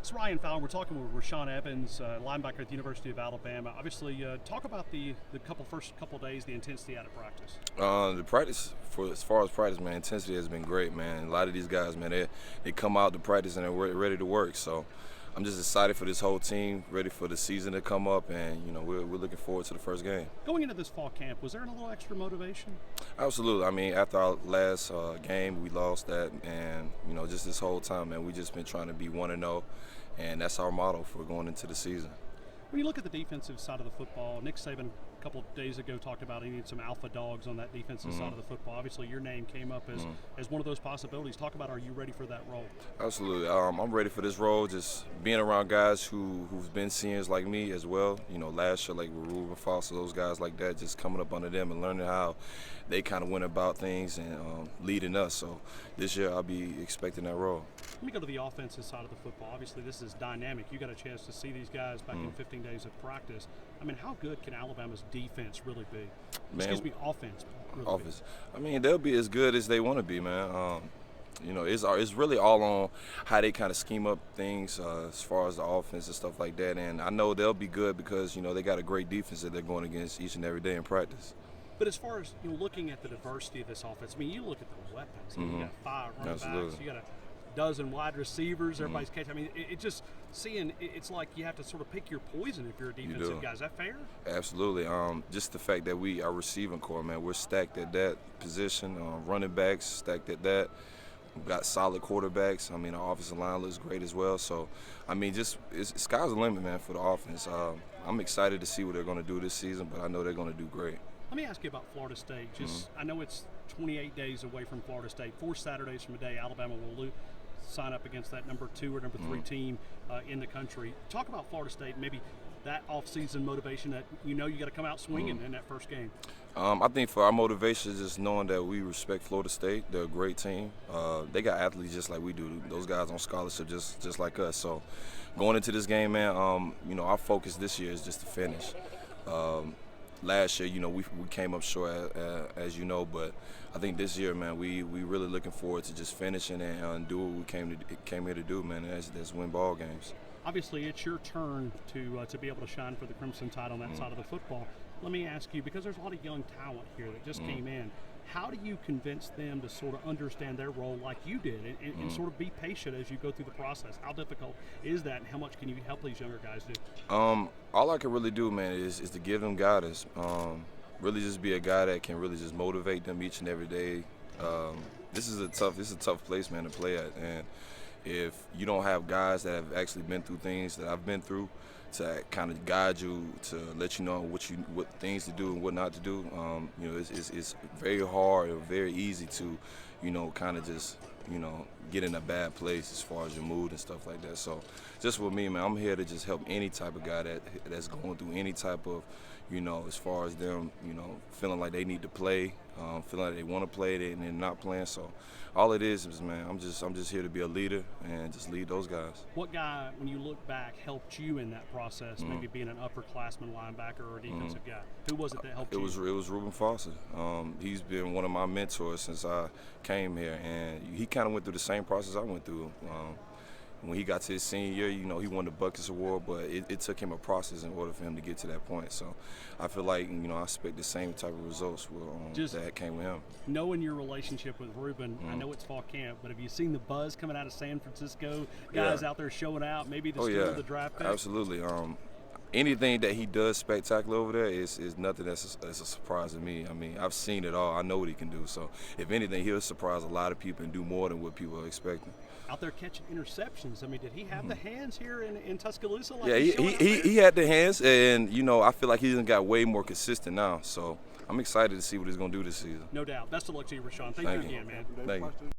It's Ryan Fowler. We're talking with Rashaan Evans, linebacker at the University of Alabama. Obviously, talk about the first couple of days, the intensity out of practice. The practice, as far as practice, man, intensity has been great, man. A lot of these guys, man, they come out to practice and they're ready to work. So I'm just excited for this whole team, ready for the season to come up, and we're looking forward to the first game. Going into this fall camp, was there a little extra motivation? Absolutely. I mean, after our last game, we lost that, and just this whole time, man, we just been trying to be 1-0, and that's our motto for going into the season. When you look at the defensive side of the football, Nick Saban a couple of days ago talked about he needed some alpha dogs on that defensive side of the football. Obviously, your name came up as one of those possibilities. Talk about, are you ready for that role? Absolutely. I'm ready for this role. Just being around guys who've been seniors like me as well. Last year, like with Reuben Foster, those guys like that, just coming up under them and learning how they kind of went about things and leading us. So this year, I'll be expecting that role. Let me go to the offensive side of the football. Obviously, this is dynamic. You got a chance to see these guys back in 15 days of practice. I mean, how good can Alabama's defense really be? Offense. Really offense. I mean, they'll be as good as they want to be, man. It's really all on how they kind of scheme up things as far as the offense and stuff like that. And I know they'll be good because they got a great defense that they're going against each and every day in practice. But as far as looking at the diversity of this offense, I mean, you look at the weapons. You got 5 running backs. You got a dozen wide receivers. Everybody's catching. I mean, it's like you have to sort of pick your poison if you're a defensive guy. Is that fair? Absolutely. Just the fact that our receiving core, man, we're stacked at that position. Running backs stacked at that. We've got solid quarterbacks. I mean, our offensive line looks great as well. So, I mean, sky's the limit, man, for the offense. I'm excited to see what they're going to do this season, but I know they're going to do great. Let me ask you about Florida State. I know it's 28 days away from Florida State. 4 Saturdays from today, Alabama will sign up against that number 2 or number 3 team in the country. Talk about Florida State, maybe that off-season motivation that you got to come out swinging in that first game. I think for our motivation is just knowing that we respect Florida State. They're a great team. They got athletes just like we do. Those guys on scholarship just like us. So going into this game, man, our focus this year is just to finish. Last year, we came up short, as you know, but I think this year, man, we really looking forward to just finishing and do what we came here to do, man. That's win ball games. Obviously, it's your turn to be able to shine for the Crimson Tide on that side of the football. Let me ask you, because there's a lot of young talent here that just came in, how do you convince them to sort of understand their role like you did and sort of be patient as you go through the process? How difficult is that, and how much can you help these younger guys do? All I can really do, man, is to give them guidance. Really just be a guy that can really just motivate them each and every day. This is a tough place, man, to play at. And if you don't have guys that have actually been through things that I've been through to kind of guide you, to let you know what things to do and what not to do, it's very hard or very easy to, kind of just, get in a bad place as far as your mood and stuff like that. So just with me, man, I'm here to just help any type of guy that's going through any type of, as far as them, feeling like they need to play, feeling like they want to play and they're not playing. So all it is, man, I'm just here to be a leader and just lead those guys. What guy, when you look back, helped you in that process, maybe being an upperclassman linebacker or a defensive guy? Who was it that helped you? It was Reuben Foster. He's been one of my mentors since I came here, and he kind of went through the same process I went through. When he got to his senior year, he won the Buckets Award, but it took him a process in order for him to get to that point. So I feel like, I expect the same type of results that came with him. Knowing your relationship with Reuben, I know it's fall camp, but have you seen the buzz coming out of San Francisco? Guys out there showing out, maybe the draft pick? Absolutely. Anything that he does spectacular over there is nothing that's a surprise to me. I mean, I've seen it all. I know what he can do. So if anything, he'll surprise a lot of people and do more than what people are expecting. Out there catching interceptions. I mean, did he have the hands here in Tuscaloosa? He had the hands, and I feel like he's got way more consistent now. So I'm excited to see what he's going to do this season. No doubt. Best of luck to you, Rashaan. Thank you again, man. Thank you.